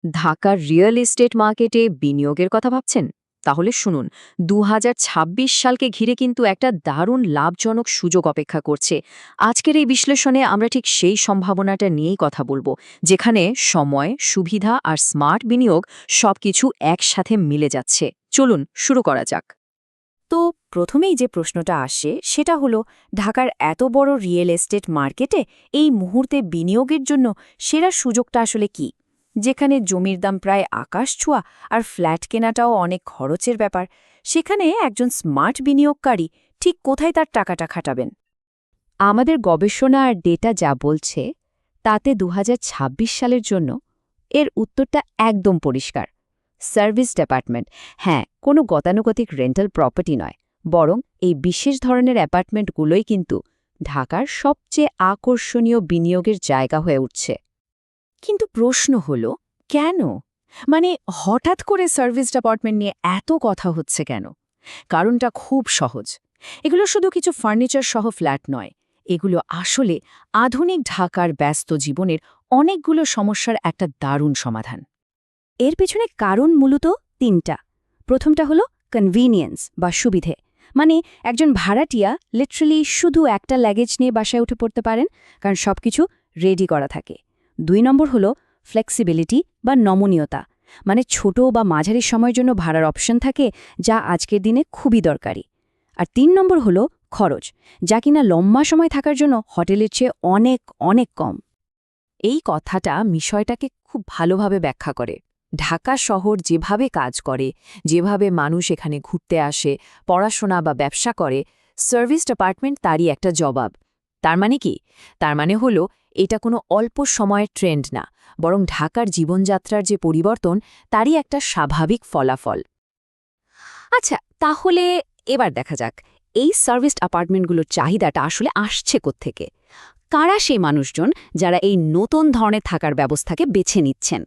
ঢাকার real estate মার্কেটে বিনিয়োগের কথা ভাবছেন? তাহলে শুনুন, ২০২৬ সালকে ঘিরে কিন্তু একটা দারুণ লাভজনক সুযোগ অপেক্ষা করছে। আজকের এই বিশ্লেষণে আমরা ঠিক সেই সম্ভাবনাটা নিয়েই কথা বলবো, যেখানে সময়, সুবিধা আর স্মার্ট বিনিয়োগ সবকিছু একসাথে মিলে যাচ্ছে। চলুন শুরু করা যাক। তো প্রথমেই যে প্রশ্নটা আসে সেটা হলো, ঢাকার এত বড় রিয়েল এস্টেট মার্কেটে এই মুহূর্তে বিনিয়োগের জন্য সেরা সুযোগটা আসলে কি, যেখানে জমির দাম প্রায় আকাশ ছোঁয়া আর ফ্ল্যাট কেনাটাও অনেক খরচের ব্যাপার। সেখানে একজন স্মার্ট বিনিয়োগকারী ঠিক কোথায় তার টাকাটা খাটাবেন? আমাদের গবেষণা আর ডেটা যা বলছে, তাতে ২০২৬ সালের জন্য এর উত্তরটা একদম পরিষ্কার। Service department. হ্যাঁ, কোনো গতানুগতিক রেন্টাল প্রপার্টি নয়, বরং এই বিশেষ ধরনের অ্যাপার্টমেন্টগুলোই কিন্তু ঢাকার সবচেয়ে আকর্ষণীয় বিনিয়োগের জায়গা হয়ে উঠছে। কিন্তু প্রশ্ন হলো, কেন? মানে হঠাৎ করে সার্ভিস ডিপার্টমেন্ট নিয়ে এত কথা হচ্ছে কেন? কারণটা খুব সহজ। এগুলো শুধু কিছু ফার্নিচার সহ ফ্ল্যাট নয়, এগুলো আসলে আধুনিক ঢাকার ব্যস্ত জীবনের অনেকগুলো সমস্যার একটা দারুণ সমাধান। এর পেছনে কারণ মূলত তিনটা। প্রথমটা হলো কনভিনিয়েন্স বা সুবিধে, মানে একজন ভাড়াটিয়া লিটারালি শুধু একটা লাগেজ নিয়ে বাসায় উঠে পড়তে পারেন, কারণ সবকিছু রেডি করা থাকে। ২ নম্বর হলো ফ্লেক্সিবিলিটি বা নমনীয়তা, মানে ছোট বা মাঝারি সময়ের জন্য ভাড়ার অপশন থাকে, যা আজকের দিনে খুবই দরকারি। আর ৩ নম্বর হলো খরচ, যা কিনা লম্বা সময় থাকার জন্য হোটেলের চেয়ে অনেক অনেক কম। এই কথাটা বিষয়টাকে খুব ভালোভাবে ব্যাখ্যা করে। ঢাকা শহর যেভাবে কাজ করে, যেভাবে মানুষ এখানে ঘুরতে আসে, পড়াশোনা বা ব্যবসা করে, সার্ভিস ডিপার্টমেন্ট তারই একটা জবাব। তার মানে কি? তার মানে হলো, এটা কোনো অল্প সময়ের ট্রেন্ড না, বরং ঢাকার জীবনযাত্রার যে পরিবর্তন, তারই একটা স্বাভাবিক ফলাফল। আচ্ছা, তাহলে এবার দেখা যাক এই সার্ভিসড অ্যাপার্টমেন্টগুলোর চাহিদাটা আসলে আসছে কোত্থেকে। কারা সেই মানুষজন যারা এই নতুন ধরনের থাকার ব্যবস্থাকে বেছে নিচ্ছেন?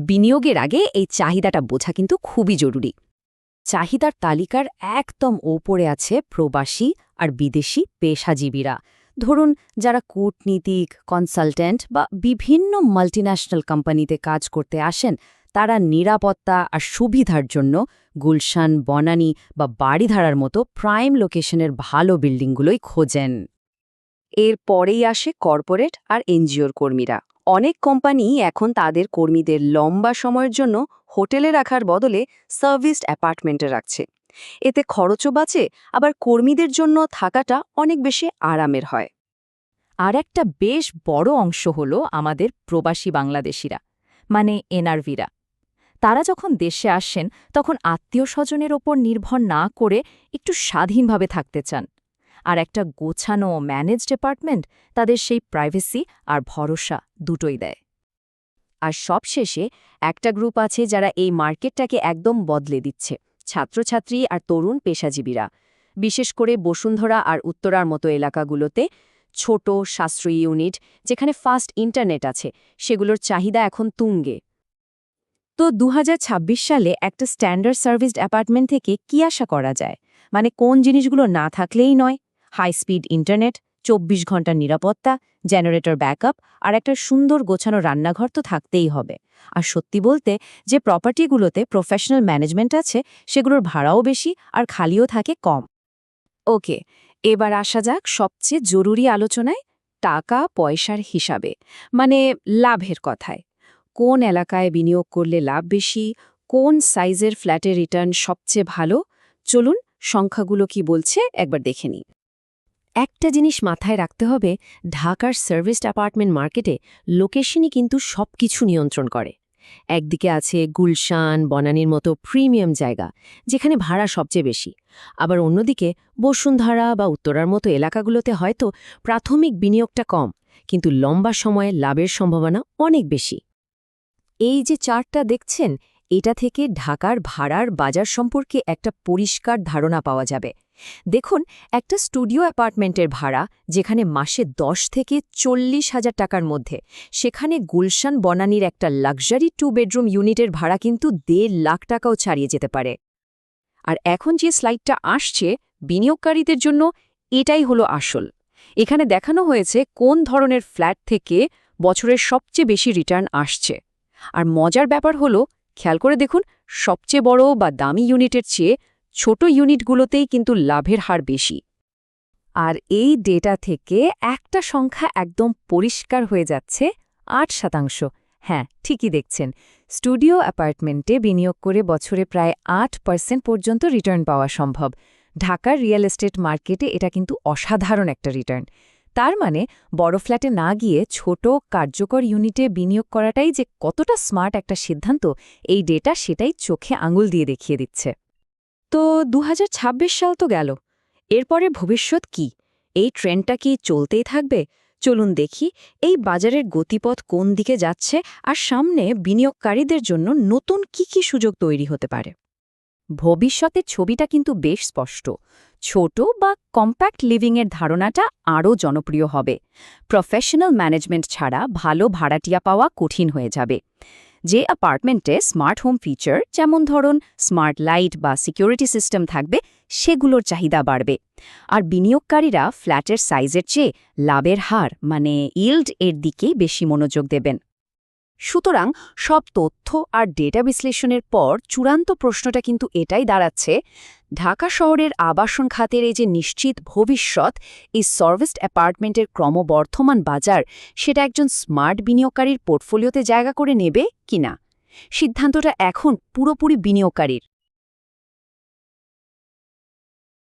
বিনিয়োগের আগে এই চাহিদাটা বোঝা কিন্তু খুবই জরুরি। চাহিদার তালিকার একদম ওপরে আছে প্রবাসী আর বিদেশি পেশাজীবীরা। ধরুন, যারা কূটনীতিক, কনসালট্যান্ট বা বিভিন্ন মাল্টিন্যাশনাল কোম্পানিতে কাজ করতে আসেন, তারা নিরাপত্তা আর সুবিধার জন্য গুলশান, বনানী বা বাড়িধারার মতো প্রাইম লোকেশনের ভালো বিল্ডিংগুলোই খোঁজেন। এর পরেই আসে কর্পোরেট আর এনজিওর কর্মীরা। অনেক কোম্পানি এখন তাদের কর্মীদের লম্বা সময়ের জন্য হোটেলে রাখার বদলে সার্ভিসড অ্যাপার্টমেন্টে রাখছে। এতে খরচও বাঁচে, আবার কর্মীদের জন্য থাকাটা অনেক বেশি আরামের হয়। আর একটা বেশ বড় অংশ হল আমাদের প্রবাসী বাংলাদেশিরা, মানে এনআরভিরা। তারা যখন দেশে আসেন, তখন আত্মীয় স্বজনের ওপর নির্ভর না করে একটু স্বাধীনভাবে থাকতে চান। আর একটা গোছানো ম্যানেজড অ্যাপার্টমেন্ট তাদের সেই প্রাইভেসি আর ভরসা দুটোই দেয়। আর সবশেষে একটা গ্রুপ আছে যারা এই মার্কেটটাকে একদম বদলে দিচ্ছে, ছাত্রছাত্রী আর তরুণ পেশাজীবীরা। বিশেষ করে বসুন্ধরা আর উত্তরার মতো এলাকাগুলোতে ছোট সাশ্রয়ী ইউনিট, যেখানে ফাস্ট ইন্টারনেট আছে, সেগুলোর চাহিদা এখন তুঙ্গে। তো ২০২৬ সালে একটা স্ট্যান্ডার্ড সার্ভিসড অ্যাপার্টমেন্ট থেকে কি আশা করা যায়? মানে কোন জিনিসগুলো না থাকলেই নয়? হাই স্পিড ইন্টারনেট, ২৪ ঘন্টার নিরাপত্তা, জেনারেটর ব্যাকআপ আর একটা সুন্দর গোছানো রান্নাঘর তো থাকতেই হবে। আর সত্যি বলতে, যে প্রপার্টিগুলোতে প্রফেশনাল ম্যানেজমেন্ট আছে, সেগুলোর ভাড়াও বেশি আর খালিও থাকে কম। ওকে, এবার আসা যাক সবচেয়ে জরুরি আলোচনায়, টাকা পয়সার হিসাবে, মানে লাভের কথায়। কোন এলাকায় বিনিয়োগ করলে লাভ বেশি, কোন সাইজের ফ্ল্যাটের রিটার্ন সবচেয়ে ভালো? চলুন সংখ্যাগুলো কি বলছে একবার দেখে নিই। একটা জিনিস মাথায় রাখতে হবে, ঢাকার সার্ভিসড অ্যাপার্টমেন্ট মার্কেটে লোকেশনই কিন্তু সবকিছু নিয়ন্ত্রণ করে। একদিকে আছে গুলশান, বনানীর মতো প্রিমিয়াম জায়গা, যেখানে ভাড়া সবচেয়ে বেশি। আবার অন্যদিকে বসুন্ধরা বা উত্তরার মতো এলাকাগুলোতে হয়তো প্রাথমিক বিনিয়োগটা কম, কিন্তু লম্বা সময়ে লাভের সম্ভাবনা অনেক বেশি। এই যে চার্টটা দেখছেন, এটা থেকে ঢাকার ভাড়ার বাজার সম্পর্কে একটা পরিষ্কার ধারণা পাওয়া যাবে। দেখুন, একটা স্টুডিও অ্যাপার্টমেন্টের ভাড়া যেখানে মাসে ১০ থেকে ৪০,০০০ টাকার মধ্যে, সেখানে গুলশান বনানীর একটা লাক্সারি 2 বেডরুম ইউনিটের ভাড়া কিন্তু ১.৫ লাখ টাকাও ছাড়িয়ে যেতে পারে। আর এখন যে স্লাইডটা আসছে, বিনিয়োগকারীদের জন্য এটাই হলো আসল। এখানে দেখানো হয়েছে কোন ধরনের ফ্ল্যাট থেকে বছরের সবচেয়ে বেশি রিটার্ন আসছে। আর মজার ব্যাপার হলো, খেয়াল করে দেখুন, সবচেয়ে বড় বা দামি ইউনিটের চেয়ে ছোট ইউনিটগুলোতেই কিন্তু লাভের হার বেশি। আর এই ডেটা থেকে একটা সংখ্যা একদম পরিষ্কার হয়ে যাচ্ছে, ৮%। হ্যাঁ, ঠিকই দেখছেন। স্টুডিও অ্যাপার্টমেন্টে বিনিয়োগ করে বছরে প্রায় ৮% পর্যন্ত রিটার্ন পাওয়া সম্ভব। ঢাকার রিয়েল এস্টেট মার্কেটে এটা কিন্তু অসাধারণ একটা রিটার্ন। তার মানে বড় ফ্ল্যাটে না গিয়ে ছোট কার্যকর ইউনিটে বিনিয়োগ করাটাই যে কতটা স্মার্ট একটা সিদ্ধান্ত, এই ডেটা সেটাই চোখে আঙুল দিয়ে দেখিয়ে দিচ্ছে। তো ২০২৬ সাল তো গেল, এরপরে ভবিষ্যৎ কি? এই ট্রেন্ডটা কি চলতেই থাকবে? চলুন দেখি এই বাজারের গতিপথ কোন দিকে যাচ্ছে আর সামনে বিনিয়োগকারীদের জন্য নতুন কি সুযোগ তৈরি হতে পারে। ভবিষ্যতের ছবিটা কিন্তু বেশ স্পষ্ট। ছোট বা কম্প্যাক্ট লিভিংয়ের ধারণাটা আরও জনপ্রিয় হবে। প্রফেশনাল ম্যানেজমেন্ট ছাড়া ভালো ভাড়াটিয়া পাওয়া কঠিন হয়ে যাবে। যে অ্যাপার্টমেন্টে স্মার্ট হোম ফিচার, যেমন ধরুন স্মার্ট লাইট বা সিকিউরিটি সিস্টেম থাকবে, সেগুলোর চাহিদা বাড়বে। আর বিনিয়োগকারীরা ফ্ল্যাটের সাইজের চেয়ে লাভের হার মানে ইল্ড এর দিকেই বেশি মনোযোগ দেবেন। সুতরাং সব তথ্য আর ডেটা বিশ্লেষণের পর চূড়ান্ত প্রশ্নটা কিন্তু এটাই দাঁড়াচ্ছে, ঢাকা শহরের আবাসন খাতের এই যে নিশ্চিত ভবিষ্যৎ, এই সার্ভিসড অ্যাপার্টমেন্টের ক্রমবর্ধমান বাজার, সেটা একজন স্মার্ট বিনিয়োগকারীর পোর্টফোলিওতে জায়গা করে নেবে কিনা? সিদ্ধান্তটা এখন পুরোপুরি বিনিয়োগকারীর।